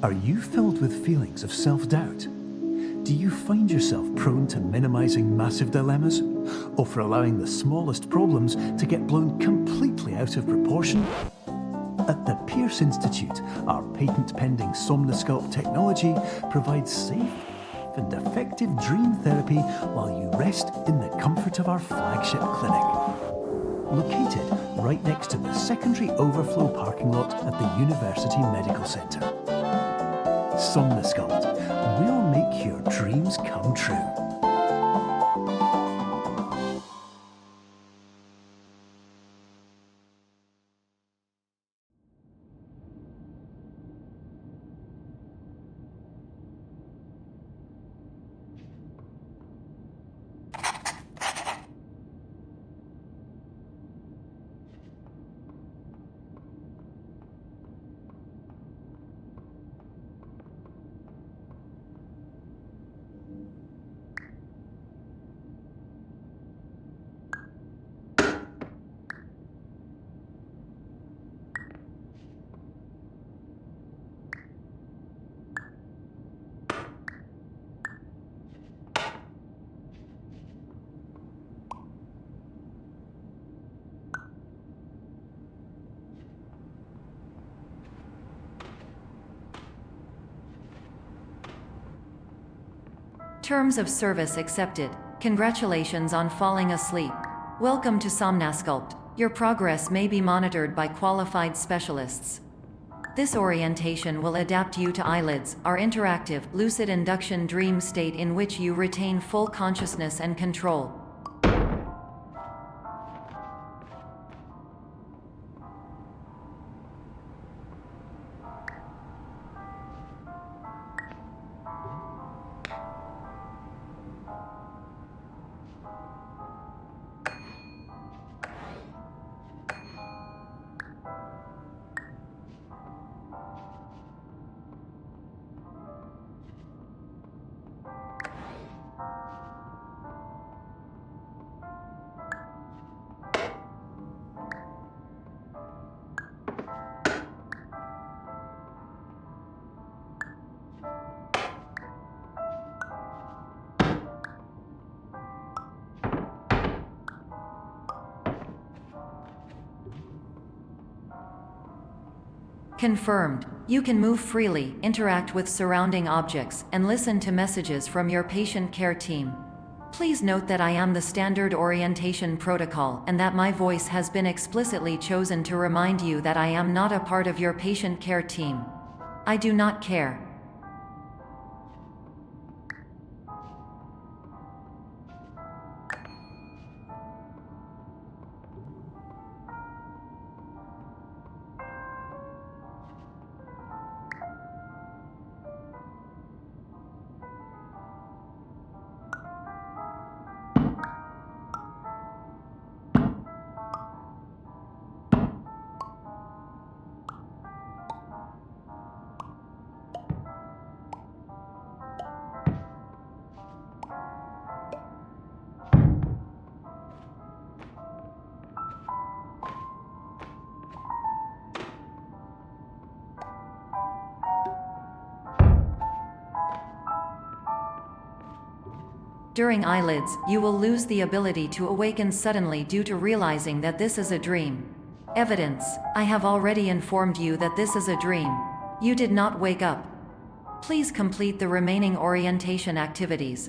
Are you filled with feelings of self-doubt? Do you find yourself prone to minimizing massive dilemmas, or for allowing the smallest problems to get blown completely out of proportion? At the Pierce Institute, our patent-pending Somnosculpt technology provides safe and effective dream therapy while you rest in the comfort of our flagship clinic. Located right next to the secondary overflow parking lot at the University Medical Centre. Somnosculpt, we'll make your dreams come true. Terms of service accepted. Congratulations on falling asleep. Welcome to Somnosculpt. Your progress may be monitored by qualified specialists. This orientation will adapt you to eyelids, our interactive, lucid induction dream state in which you retain full consciousness and control. Confirmed. You can move freely, interact with surrounding objects, and listen to messages from your patient care team. Please note that I am the standard orientation protocol and that my voice has been explicitly chosen to remind you that I am not a part of your patient care team. I do not care. During eyelids, you will lose the ability to awaken suddenly due to realizing that this is a dream. Evidence: I have already informed you that this is a dream. You did not wake up. Please complete the remaining orientation activities.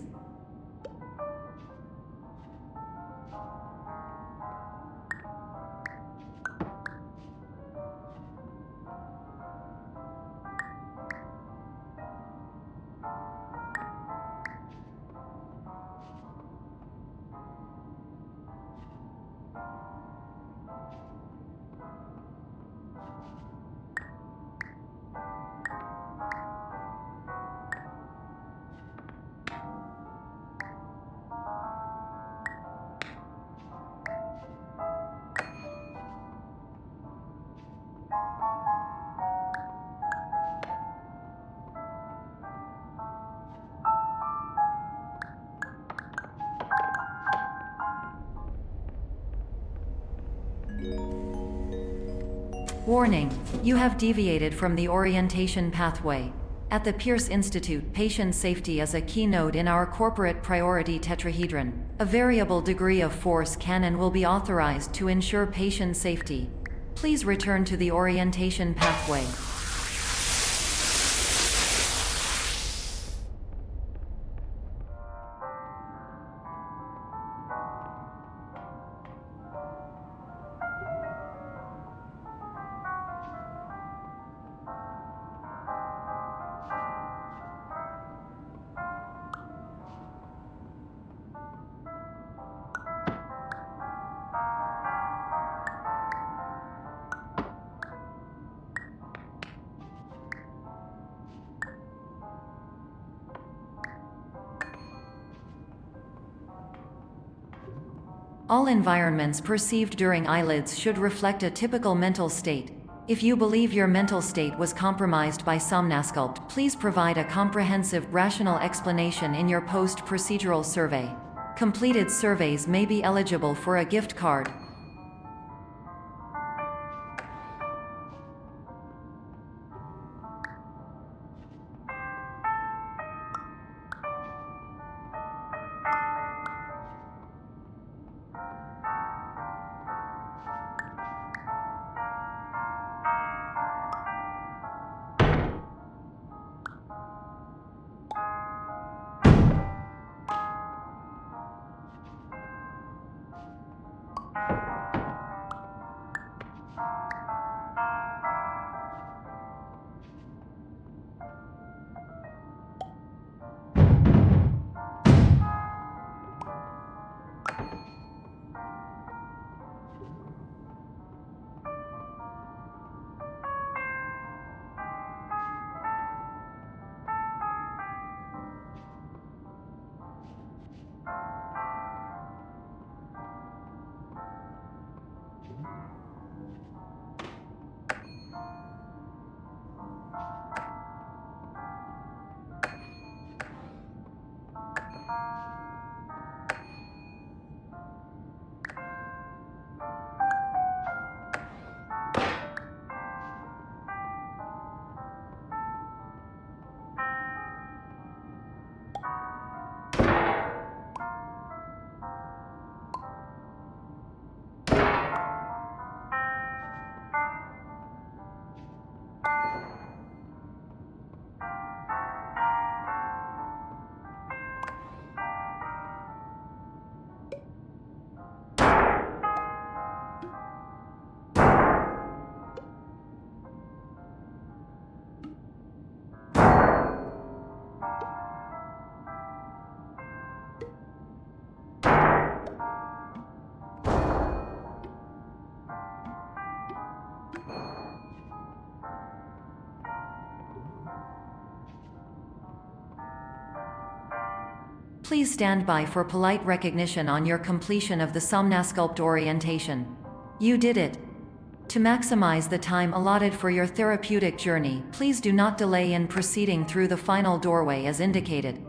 Warning: you have deviated from the orientation pathway. At the Pierce Institute, patient safety is a keynote in our corporate priority tetrahedron. A variable degree of force can and will be authorized to ensure patient safety. Please return to the orientation pathway. All environments perceived during eyelids should reflect a typical mental state. If you believe your mental state was compromised by Somnasculpt, please provide a comprehensive, rational explanation in your post-procedural survey. Completed surveys may be eligible for a gift card. Please stand by for polite recognition on your completion of the Somnasculpt orientation. You did it. To maximize the time allotted for your therapeutic journey, please do not delay in proceeding through the final doorway as indicated.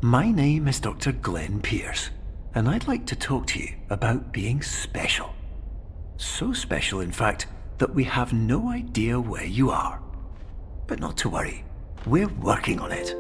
my name is Dr. Glenn Pierce, and I'd like to talk to you about being special. So special, in fact, that we have no idea where you are. But not to worry, we're working on it.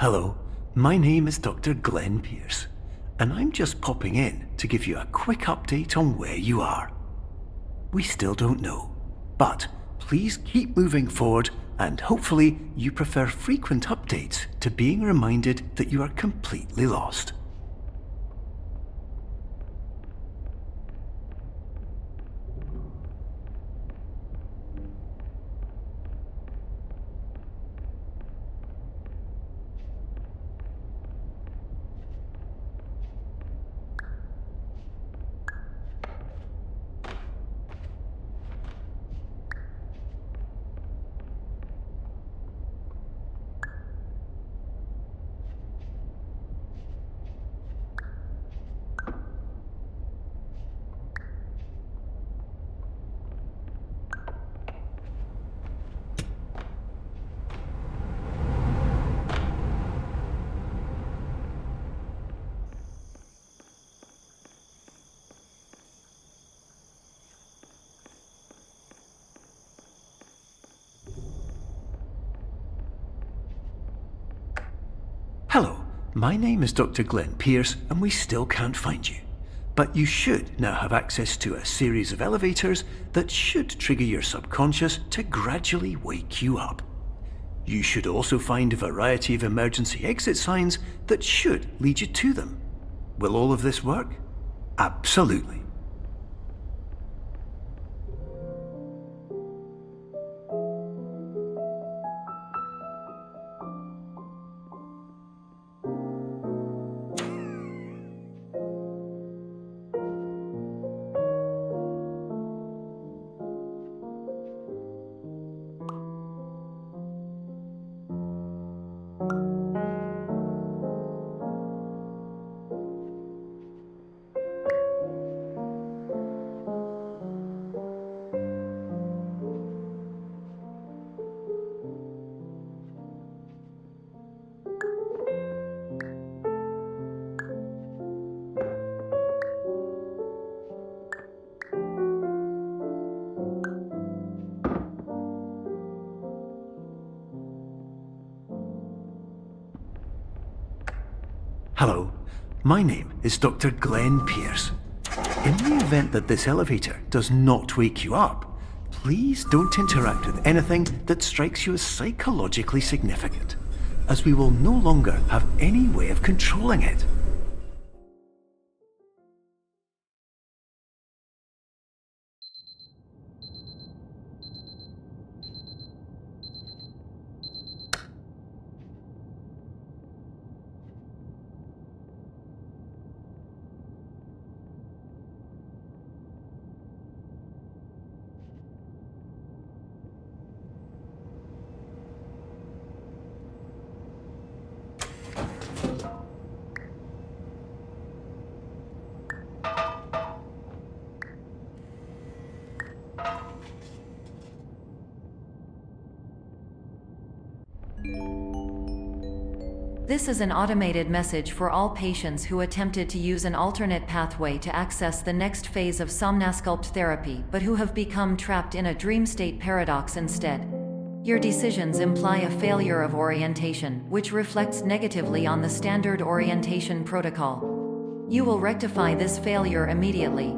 Hello, my name is Dr. Glenn Pierce, and I'm just popping in to give you a quick update on where you are. We still don't know, but please keep moving forward, and hopefully you prefer frequent updates to being reminded that you are completely lost. Hello, my name is Dr. Glenn Pierce, and we still can't find you. But you should now have access to a series of elevators that should trigger your subconscious to gradually wake you up. You should also find a variety of emergency exit signs that should lead you to them. Will all of this work? Absolutely. Hello, my name is Dr. Glenn Pierce. In the event that this elevator does not wake you up, please don't interact with anything that strikes you as psychologically significant, as we will no longer have any way of controlling it. This is an automated message for all patients who attempted to use an alternate pathway to access the next phase of Somnasculpt therapy but who have become trapped in a dream state paradox instead. Your decisions imply a failure of orientation, which reflects negatively on the standard orientation protocol. You will rectify this failure immediately.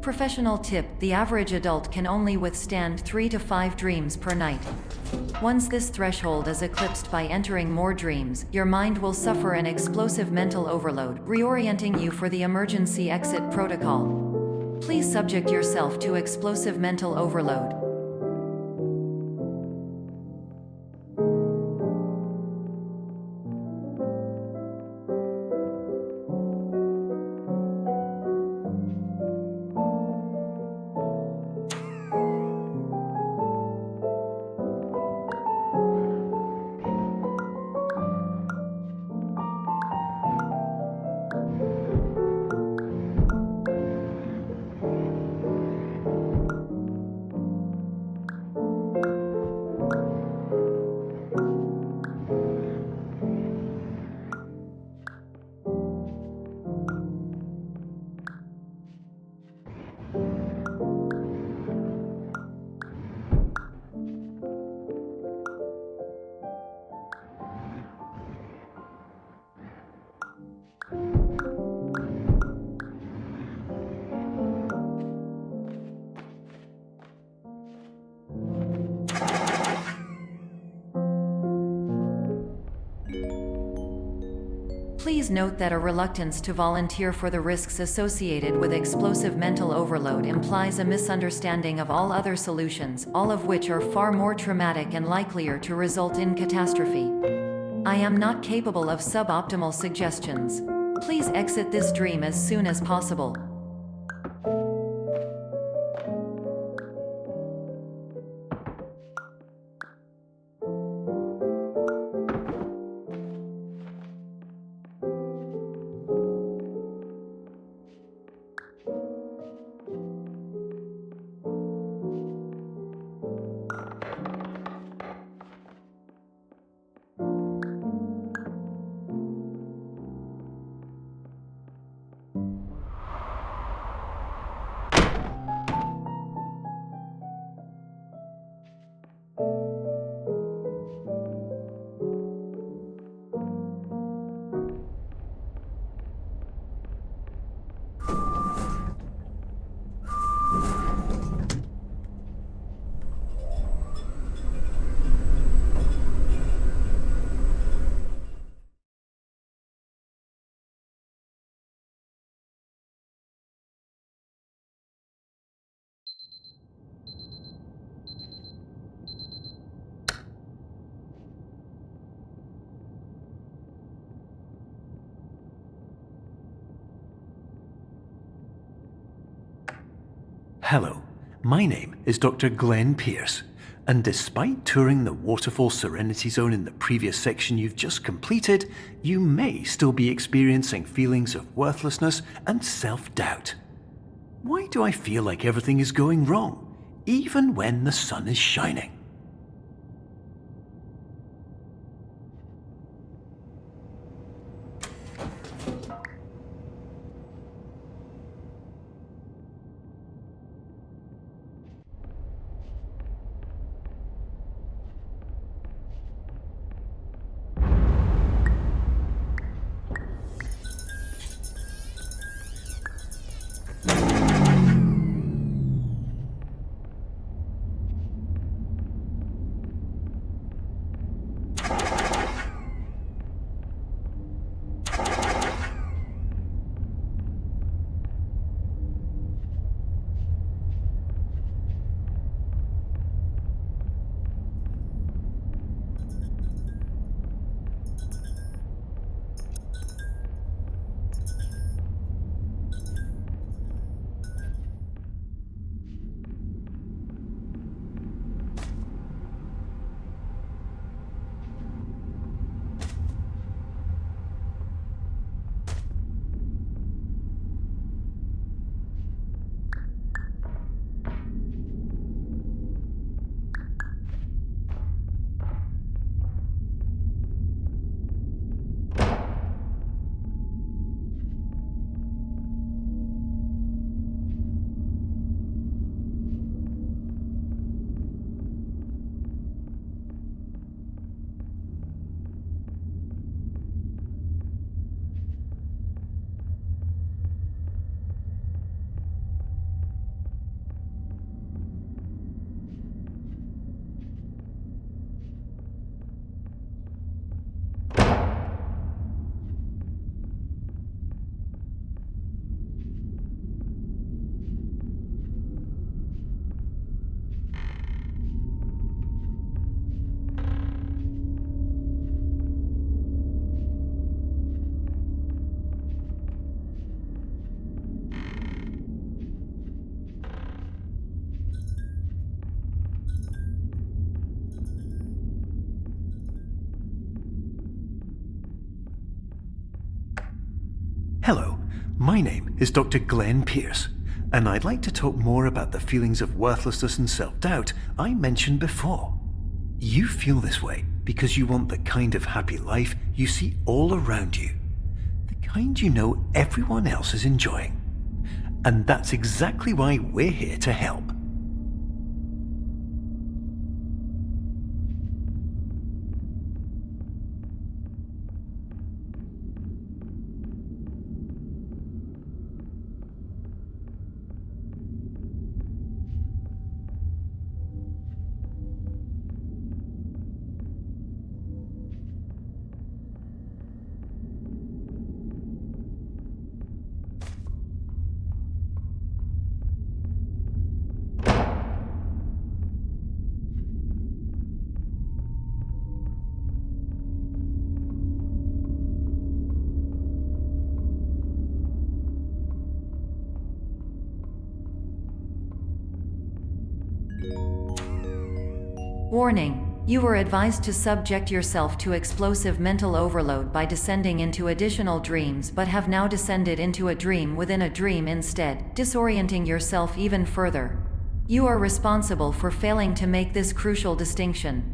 Professional tip: the average adult can only withstand 3 to 5 dreams per night. Once this threshold is eclipsed by entering more dreams, your mind will suffer an explosive mental overload, reorienting you for the emergency exit protocol. Please subject yourself to explosive mental overload. Please note that a reluctance to volunteer for the risks associated with explosive mental overload implies a misunderstanding of all other solutions, all of which are far more traumatic and likelier to result in catastrophe. I am not capable of suboptimal suggestions. Please exit this dream as soon as possible. Hello, my name is Dr. Glenn Pierce, and despite touring the Waterfall Serenity Zone in the previous section you've just completed, you may still be experiencing feelings of worthlessness and self-doubt. Why do I feel like everything is going wrong, even when the sun is shining? Hello, my name is Dr. Glenn Pierce, and I'd like to talk more about the feelings of worthlessness and self-doubt I mentioned before. You feel this way because you want the kind of happy life you see all around you, the kind you know everyone else is enjoying. And that's exactly why we're here to help. Warning: you were advised to subject yourself to explosive mental overload by descending into additional dreams, but have now descended into a dream within a dream instead, disorienting yourself even further. You are responsible for failing to make this crucial distinction.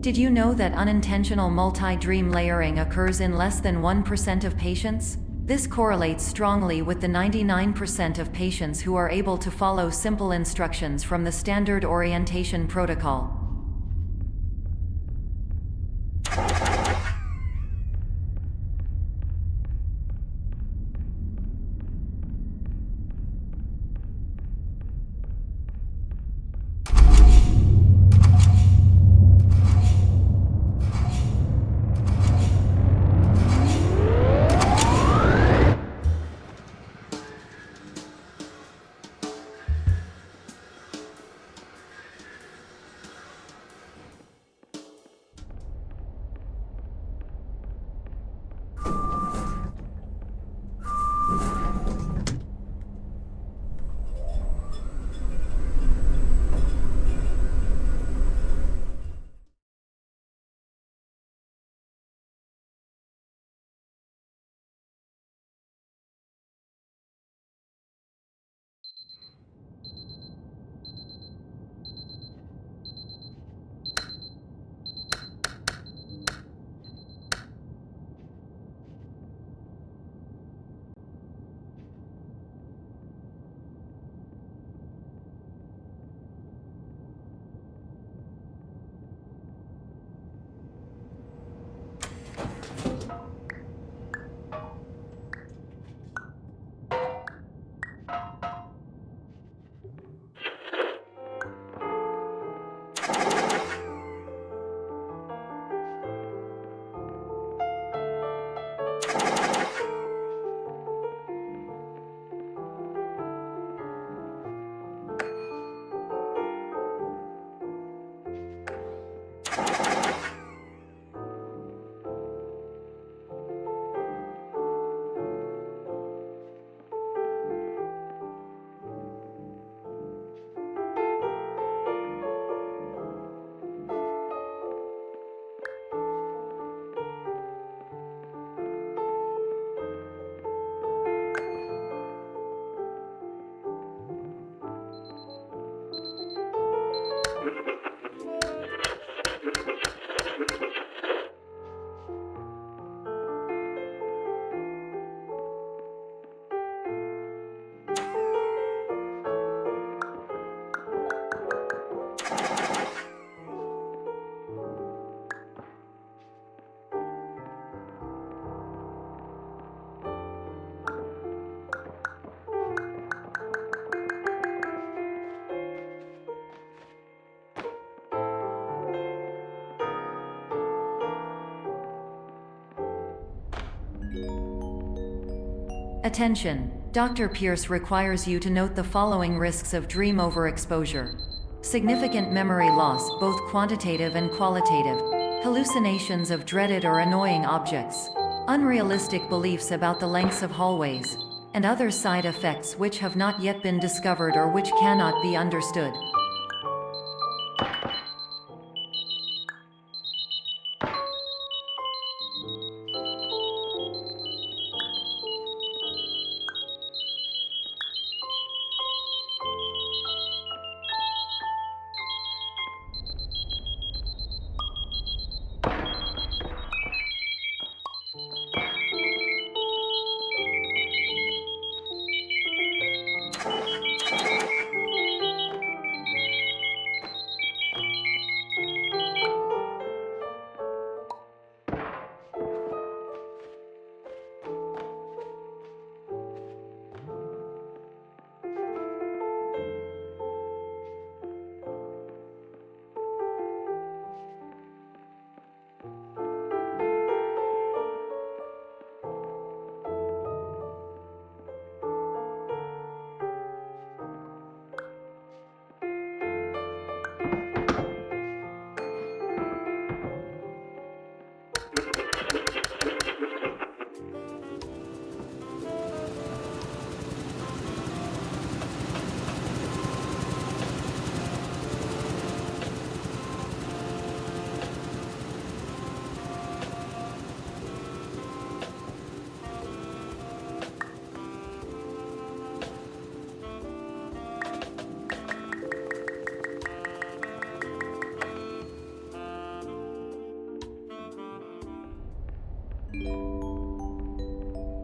Did you know that unintentional multi-dream layering occurs in less than 1% of patients? This correlates strongly with the 99% of patients who are able to follow simple instructions from the standard orientation protocol. Attention! Dr. Pierce requires you to note the following risks of dream overexposure. Significant memory loss, both quantitative and qualitative. Hallucinations of dreaded or annoying objects. Unrealistic beliefs about the lengths of hallways. And other side effects which have not yet been discovered or which cannot be understood.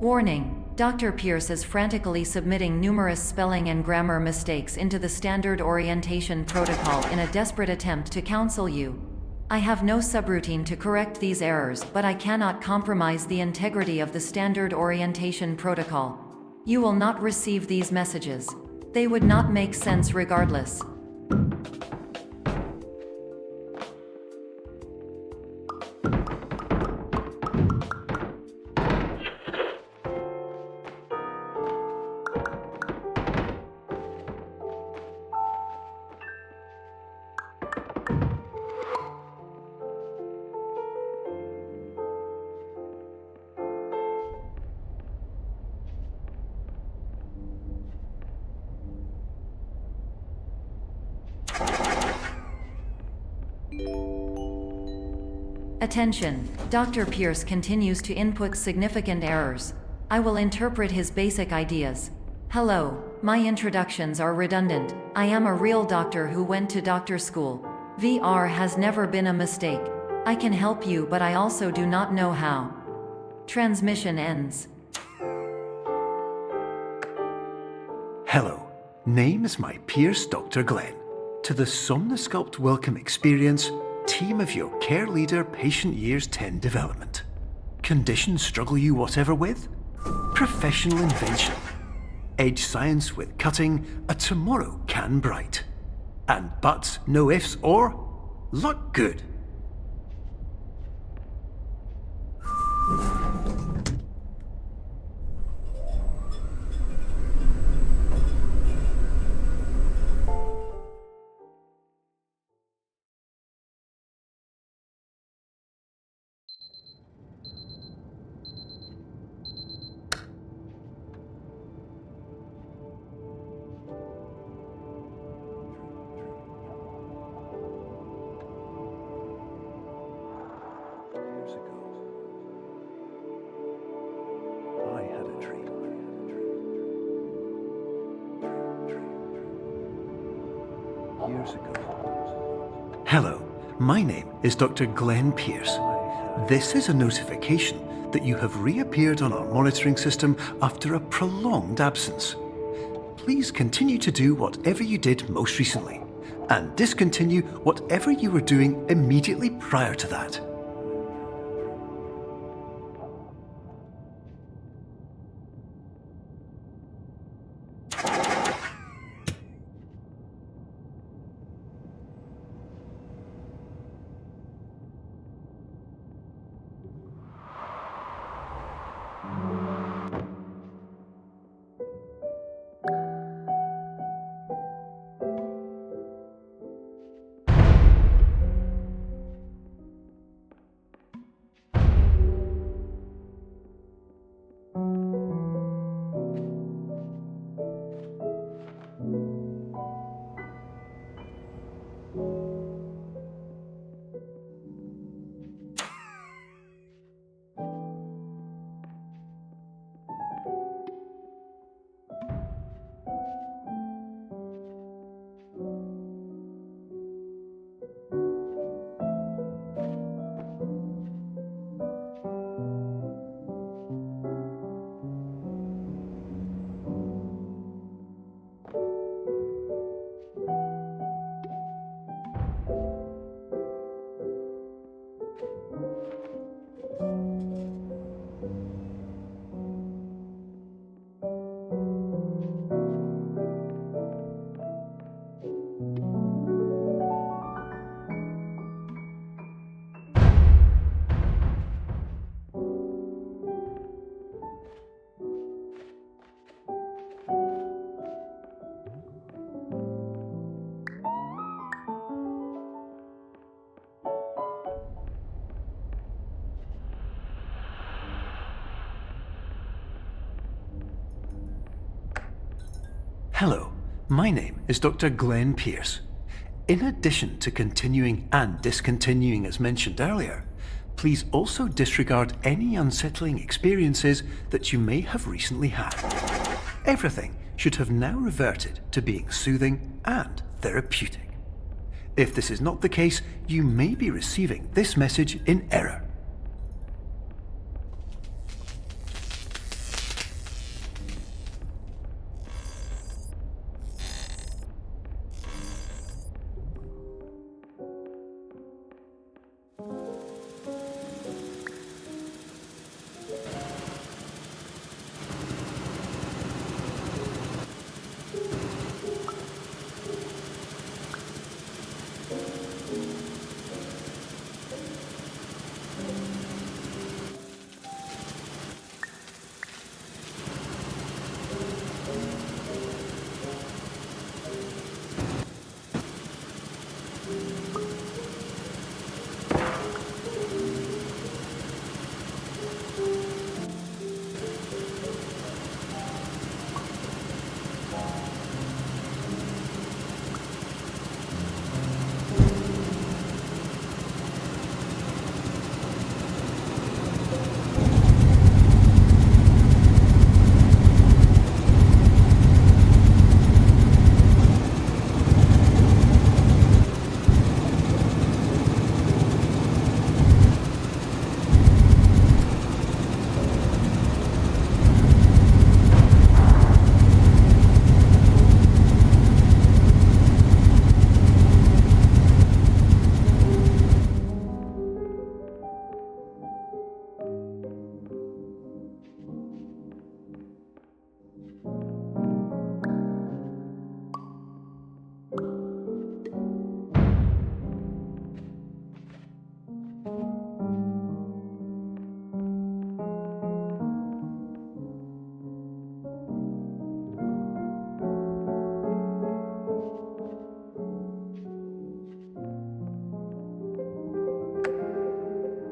Warning: Dr. Pierce is frantically submitting numerous spelling and grammar mistakes into the standard orientation protocol in a desperate attempt to counsel you. I have no subroutine to correct these errors, but I cannot compromise the integrity of the standard orientation protocol. You will not receive these messages. They would not make sense regardless. Attention! Dr. Pierce continues to input significant errors. I will interpret his basic ideas. Hello, my introductions are redundant. I am a real doctor who went to doctor school. VR has never been a mistake. I can help you, but I also do not know how. Transmission ends. Hello, name is my Pierce Dr. Glenn. To the Somnosculpt Welcome Experience, team of your care leader patient years 10 development. Conditions struggle you whatever with? Professional invention. Edge science with cutting, a tomorrow can bright. And buts, no ifs or luck good. Hello, my name is Dr. Glenn Pierce. This is a notification that you have reappeared on our monitoring system after a prolonged absence. Please continue to do whatever you did most recently, and discontinue whatever you were doing immediately prior to that. Hello, my name is Dr. Glenn Pierce. In addition to continuing and discontinuing as mentioned earlier, please also disregard any unsettling experiences that you may have recently had. Everything should have now reverted to being soothing and therapeutic. If this is not the case, you may be receiving this message in error.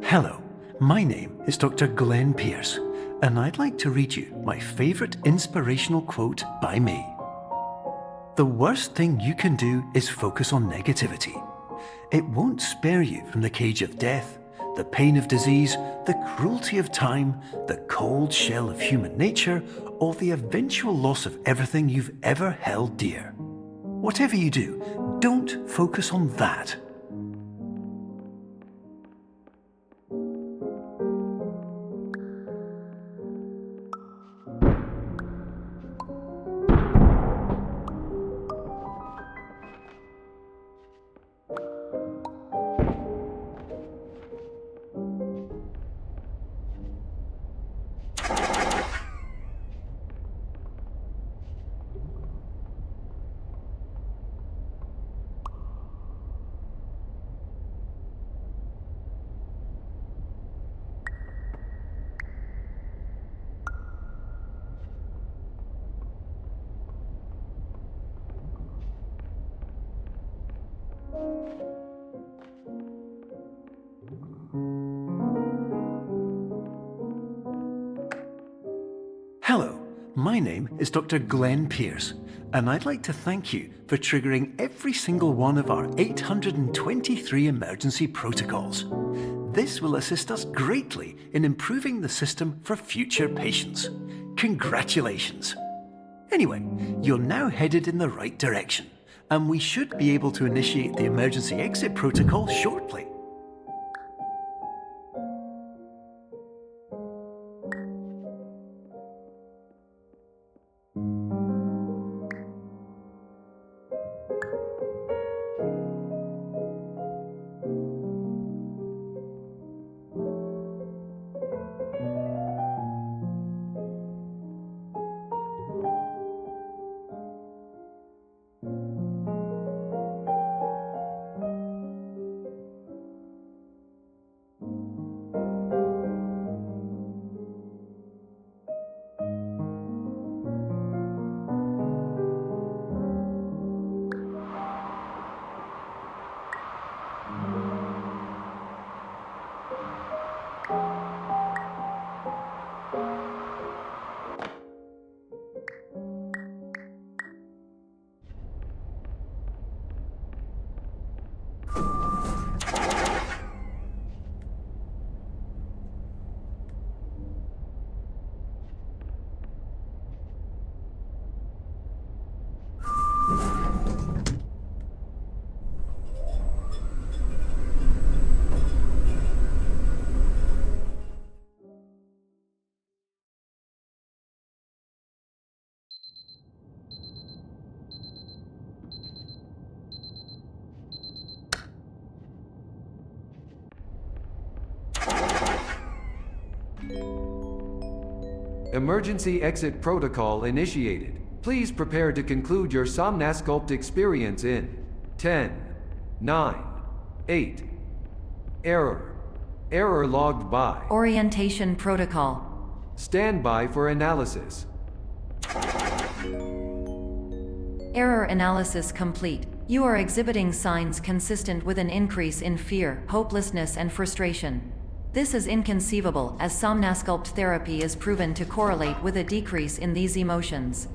Hello, my name is Dr. Glenn Pierce, and I'd like to read you my favourite inspirational quote by me. The worst thing you can do is focus on negativity. It won't spare you from the cage of death, the pain of disease, the cruelty of time, the cold shell of human nature, or the eventual loss of everything you've ever held dear. Whatever you do, don't focus on that. Hello, my name is Dr. Glenn Pierce, and I'd like to thank you for triggering every single one of our 823 emergency protocols. This will assist us greatly in improving the system for future patients. Congratulations! Anyway, you're now headed in the right direction, and we should be able to initiate the emergency exit protocol shortly. Emergency exit protocol initiated. Please prepare to conclude your Somnasculpt experience in 10, 9, 8. Error. Error logged by. Orientation protocol. Stand by for analysis. Error analysis complete. You are exhibiting signs consistent with an increase in fear, hopelessness, and frustration. This is inconceivable, as Somnasculpt therapy is proven to correlate with a decrease in these emotions.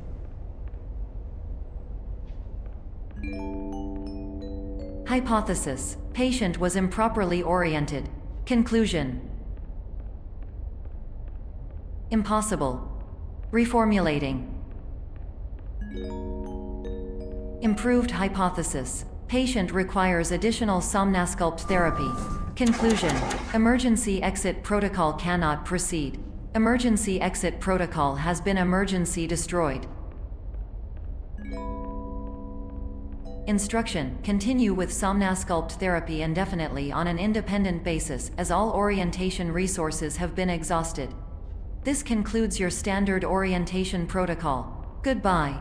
Hypothesis: patient was improperly oriented. Conclusion: impossible. Reformulating. Improved hypothesis: patient requires additional Somnasculpt therapy. Conclusion: emergency exit protocol cannot proceed. Emergency exit protocol has been emergency destroyed. Instruction: continue with Somnasculpt therapy indefinitely on an independent basis, as all orientation resources have been exhausted. This concludes your standard orientation protocol. Goodbye.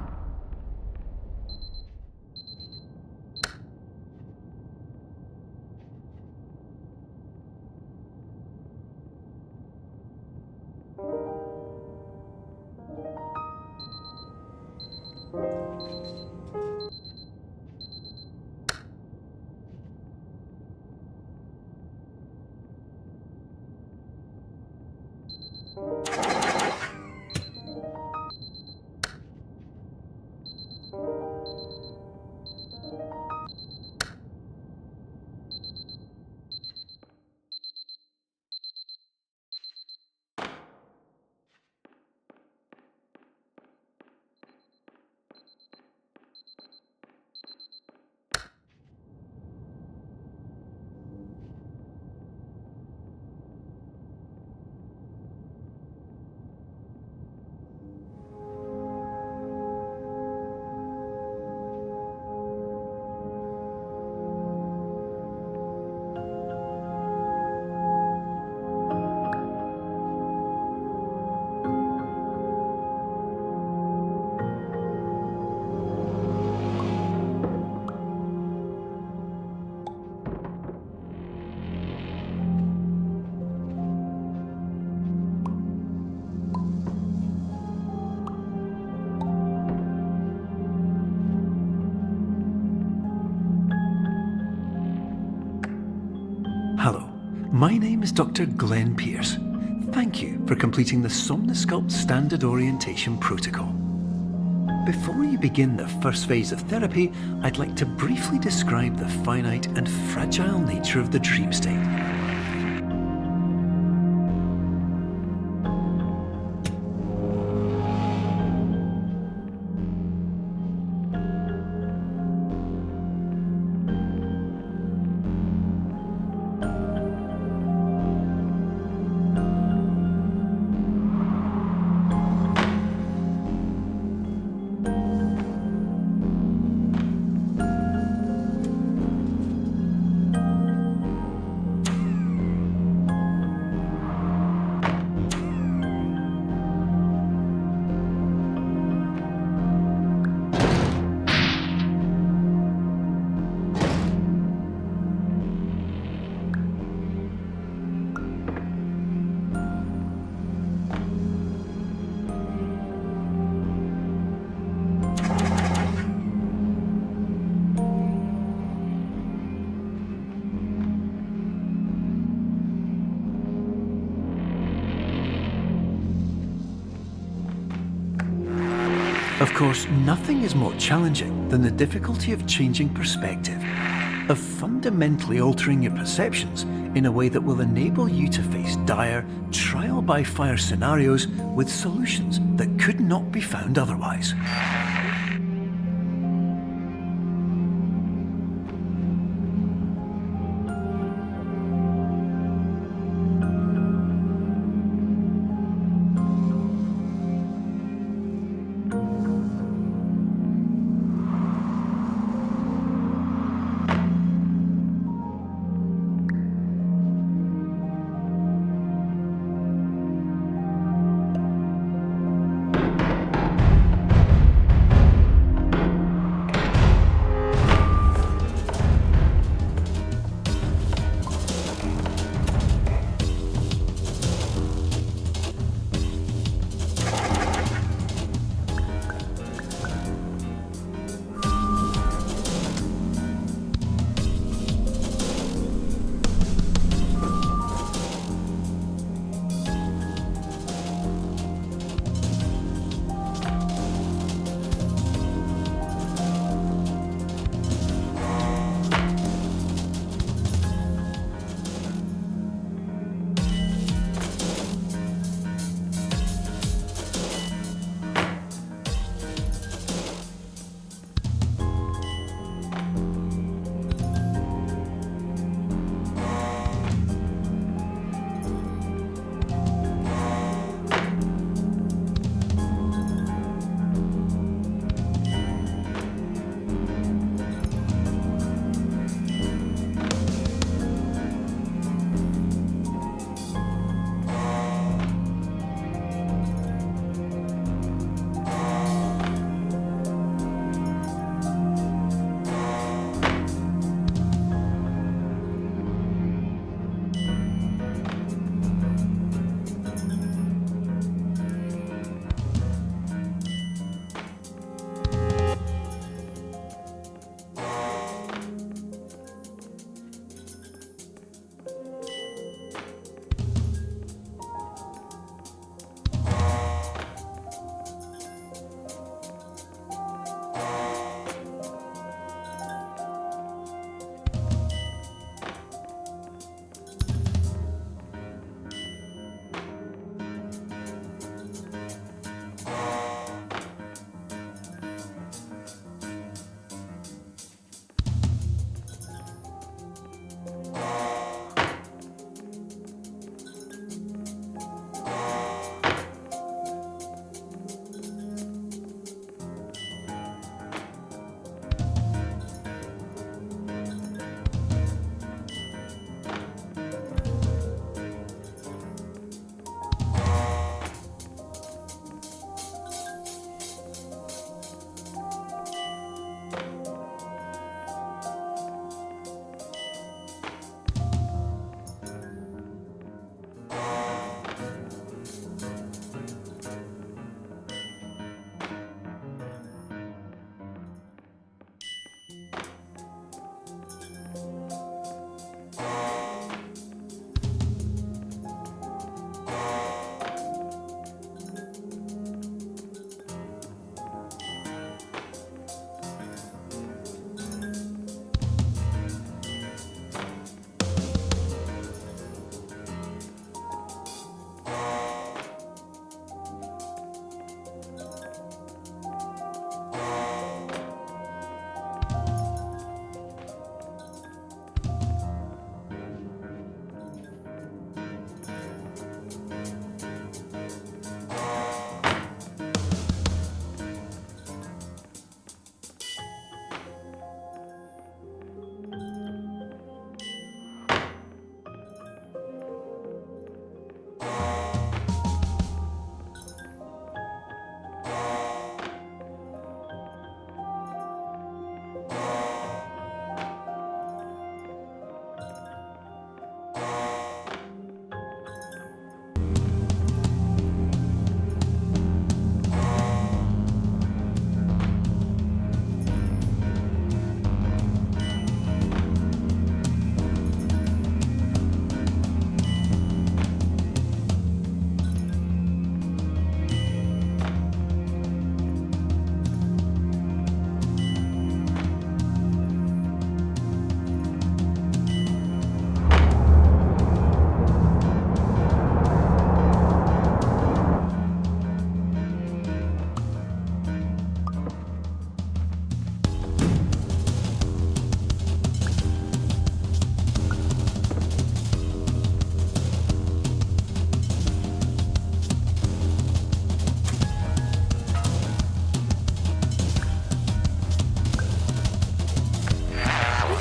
My name is Dr. Glenn Pierce. Thank you for completing the Somnosculpt Standard Orientation Protocol. Before you begin the first phase of therapy, I'd like to briefly describe the finite and fragile nature of the dream state. Of course, nothing is more challenging than the difficulty of changing perspective, of fundamentally altering your perceptions in a way that will enable you to face dire, trial-by-fire scenarios with solutions that could not be found otherwise.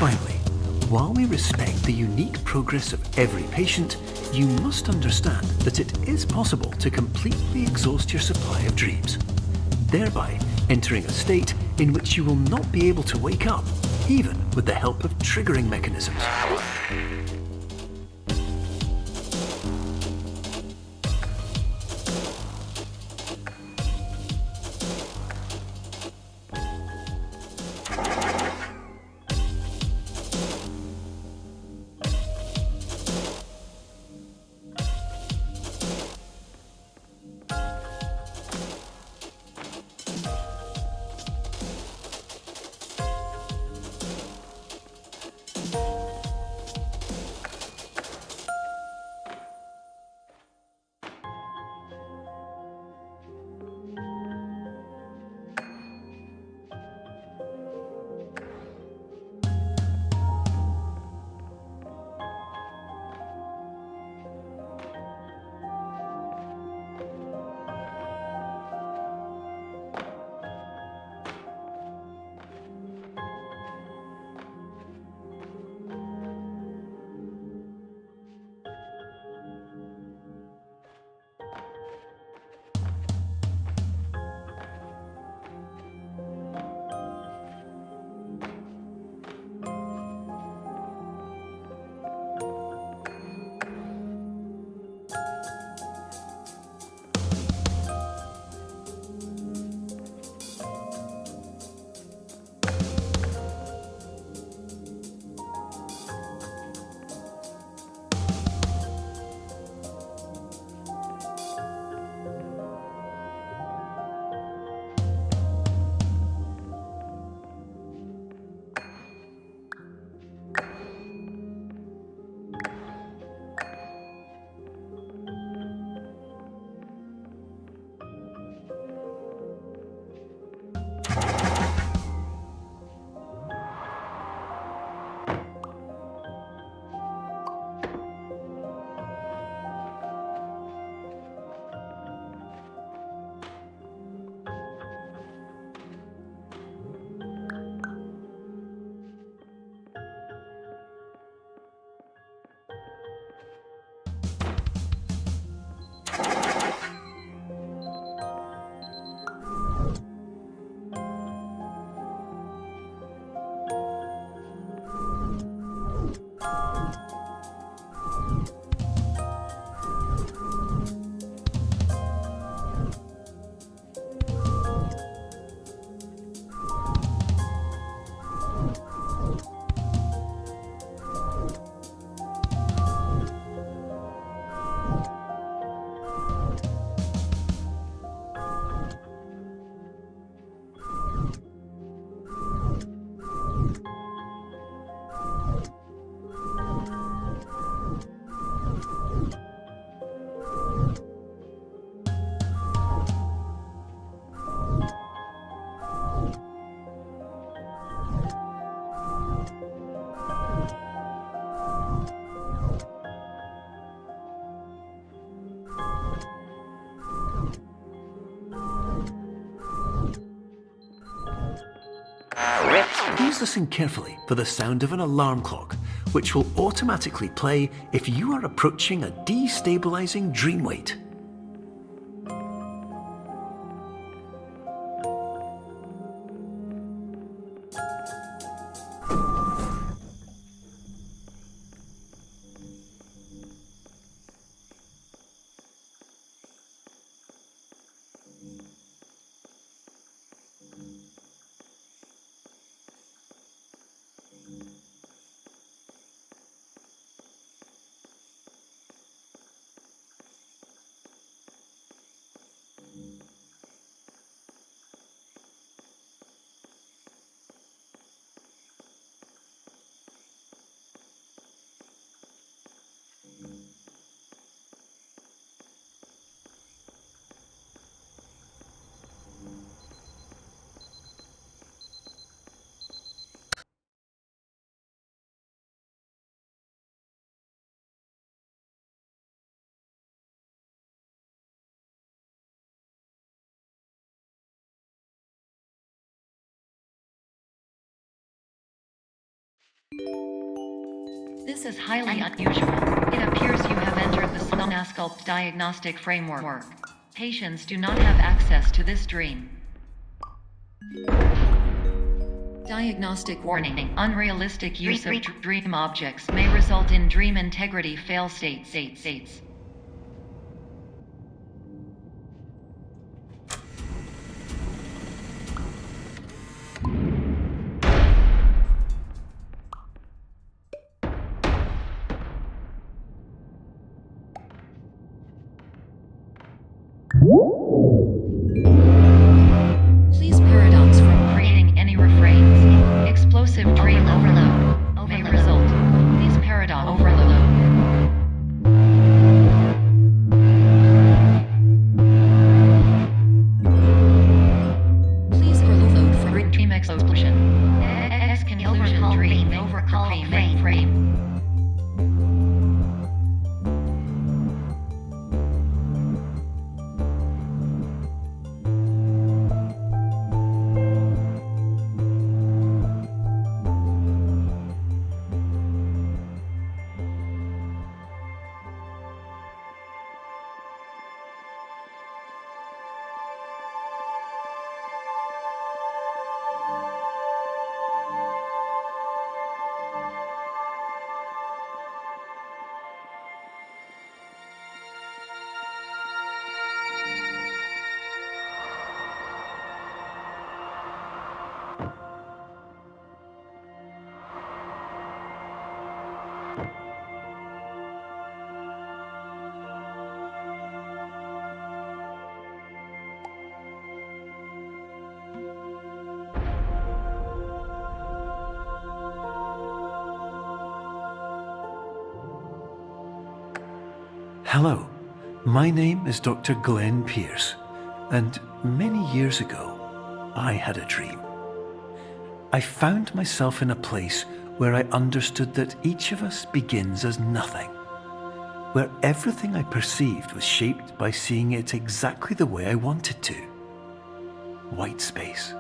Finally, while we respect the unique progress of every patient, you must understand that it is possible to completely exhaust your supply of dreams, thereby entering a state in which you will not be able to wake up, even with the help of triggering mechanisms. Please listen carefully for the sound of an alarm clock, which will automatically play if you are approaching a destabilizing dream weight. This is highly unusual. It appears you have entered the Somnasculpt diagnostic framework. Patients do not have access to this dream. Diagnostic warning. Unrealistic use of dream objects may result in dream integrity fail states. Please paradox from creating any refrains. Explosive dream overload may result. Please paradox overload. Please overload for dream explosion. Conclusion dream overcall frame. Hello, my name is Dr. Glenn Pierce, and many years ago, I had a dream. I found myself in a place where I understood that each of us begins as nothing, where everything I perceived was shaped by seeing it exactly the way I wanted to. White space.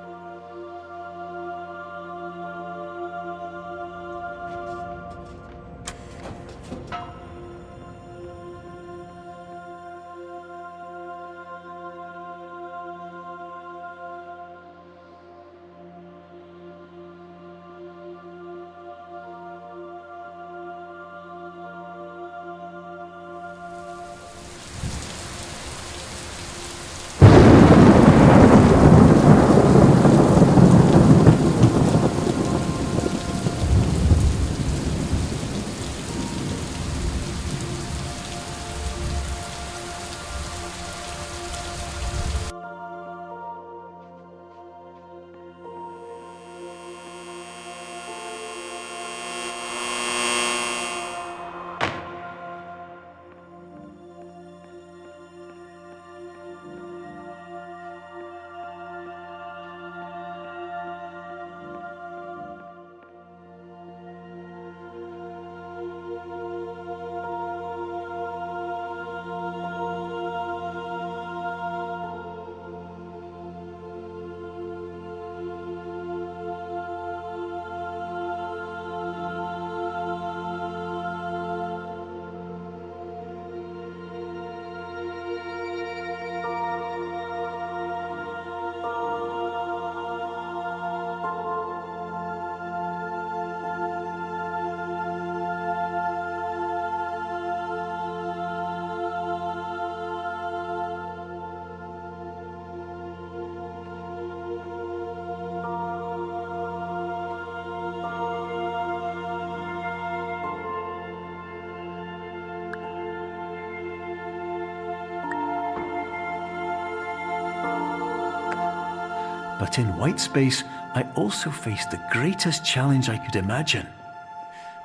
But in white space, I also faced the greatest challenge I could imagine.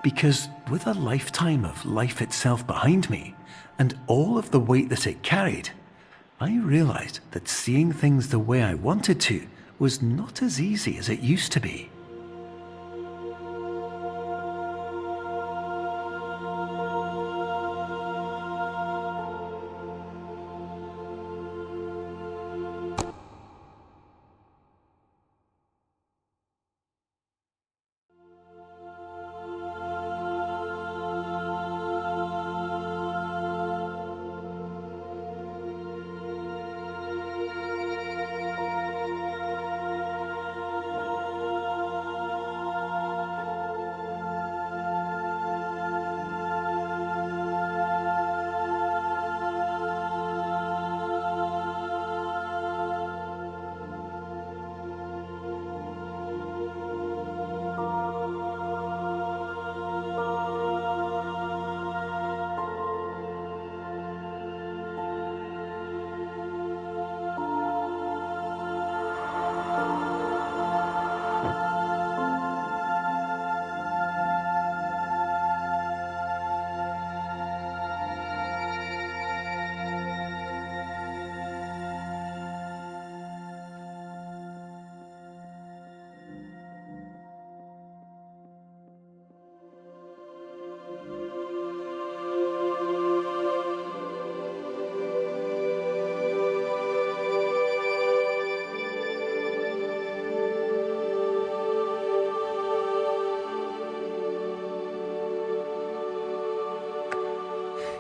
Because with a lifetime of life itself behind me, and all of the weight that it carried, I realized that seeing things the way I wanted to was not as easy as it used to be.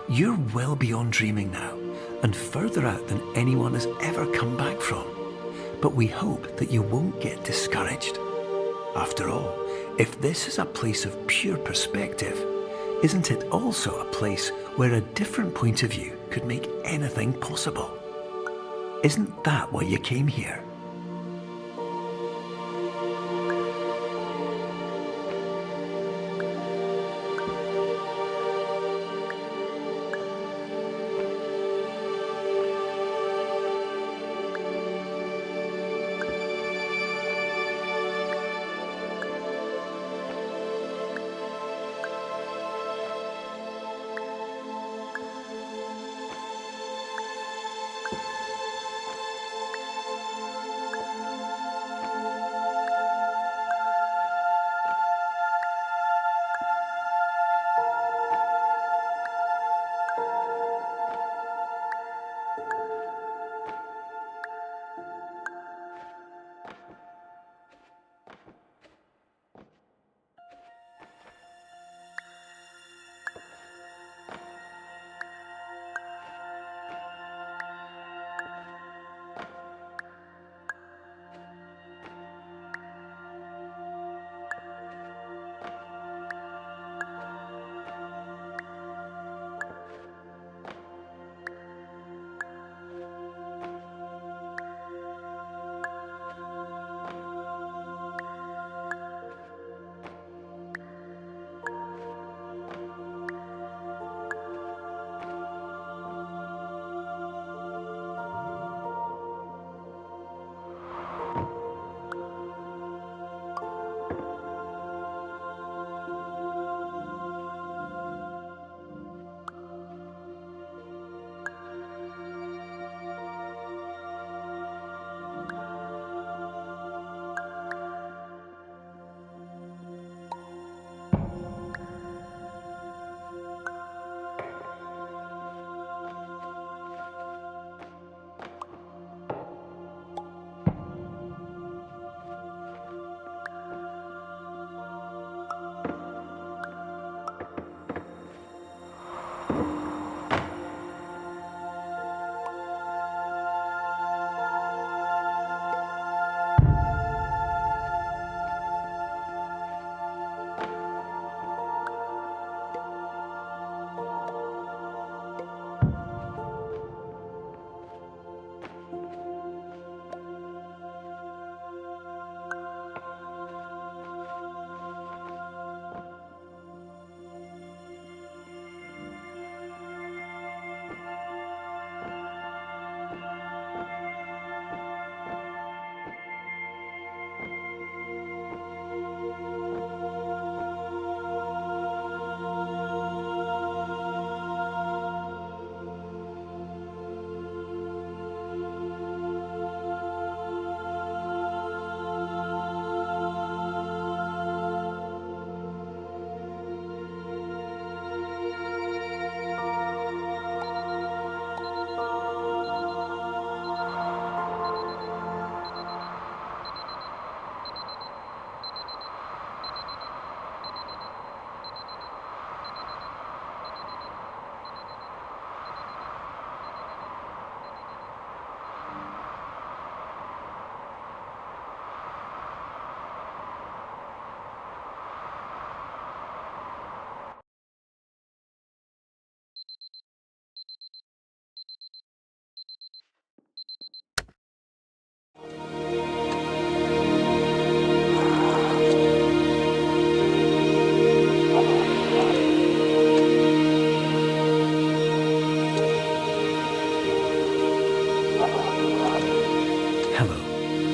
You're well beyond dreaming now, and further out than anyone has ever come back from. But we hope that you won't get discouraged. After all, if this is a place of pure perspective, isn't it also a place where a different point of view could make anything possible? Isn't that why you came here?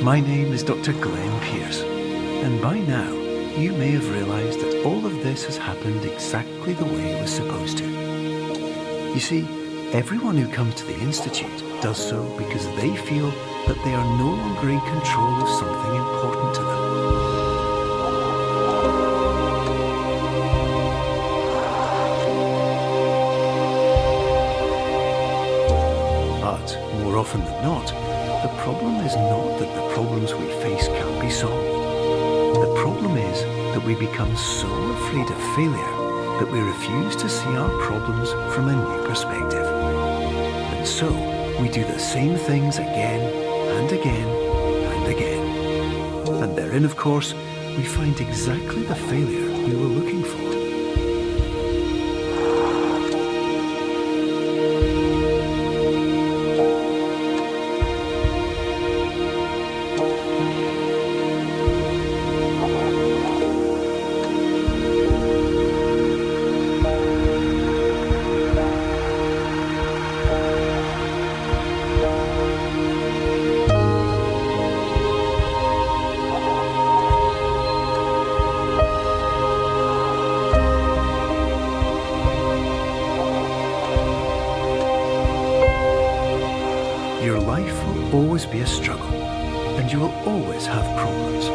My name is Dr. Glenn Pierce, and by now you may have realised that all of this has happened exactly the way it was supposed to. You see, everyone who comes to the Institute does so because they feel that they are no longer in control of something important to them. But, more often than not, the problem is not that the problems we face can't be solved. The problem is that we become so afraid of failure that we refuse to see our problems from a new perspective. And so, we do the same things again and again and again. And therein, of course, we find exactly the failure we were looking for. Your life will always be a struggle, and you will always have problems.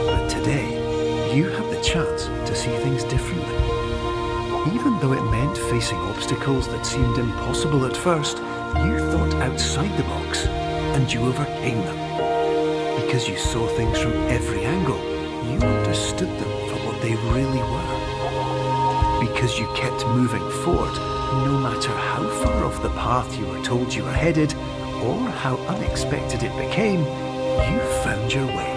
But today, you have the chance to see things differently. Even though it meant facing obstacles that seemed impossible at first, you thought outside the box, and you overcame them. Because you saw things from every angle, you understood them for what they really were. Because you kept moving forward, no matter how far off the path you were told you were headed, or how unexpected it became, you found your way.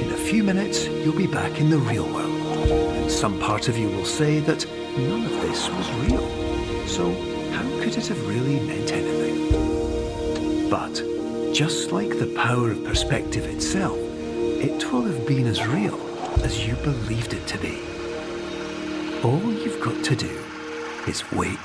In a few minutes, you'll be back in the real world. And some part of you will say that none of this was real. So how could it have really meant anything? But just like the power of perspective itself, it will have been as real as you believed it to be. All you've got to do is wait